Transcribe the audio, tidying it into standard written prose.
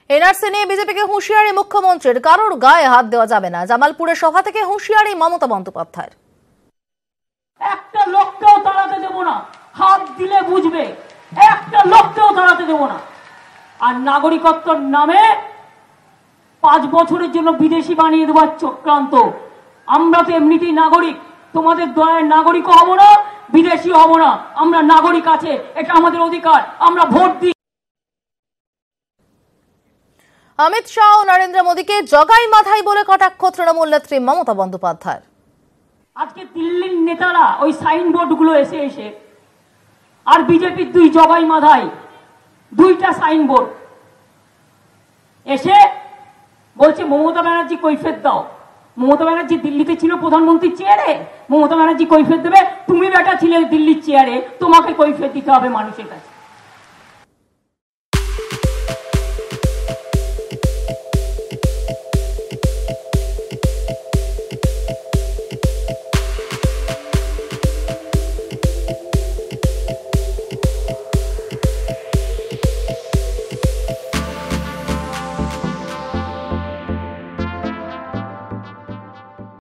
NRC নিয়ে বিজেপিকে হুঁশিয়ারি মুখ্যমন্ত্রীর, কারোর গায়ে হাত দেওয়া যাবে না। জামালপুরের সভা থেকে হুঁশিয়ারি মমতা বন্দ্যোপাধ্যায়ের। একটা লোককেও তাড়াতে দেব না, হাত দিলে বুঝবে, একটা লোককেও তাড়াতে দেব না। আর নাগরিকত্বর নামে 5 বছরের জন্য বিদেশি বানিয়ে দেওয়ার চক্রান্ত। আমরা তো এমনিতেই নাগরিক, তোমাদের দয়ার নাগরিক হব না, বিদেশি হব না, আমরা নাগরিক আছে, এটা আমাদের অধিকার, আমরা ভোট দিই। অমিত শাহ ও নরেন্দ্র মোদীকে জগাই মাথায় বলে কটাক্ষ তৃণমূল নেত্রী মমতা বন্দ্যোপাধ্যায়। আজকে দিল্লির নেতারা ওই সাইনবোর্ড গুলো এসে এসে আর বিজেপির 2 জগাই মাথায় 2টা সাইনবোর্ড এসে বলছে মমতা ব্যানার্জি কৈফিয়ত দাও। মমতা ব্যানার্জি দিল্লিতে ছিল প্রধানমন্ত্রীর চেয়ারে, মমতা ব্যানার্জি কৈফিয়ত দেবে? তুমি বেটা ছিলে দিল্লির চেয়ারে, তোমাকে কৈফিয়ত দিতে হবে মানুষের কাছে।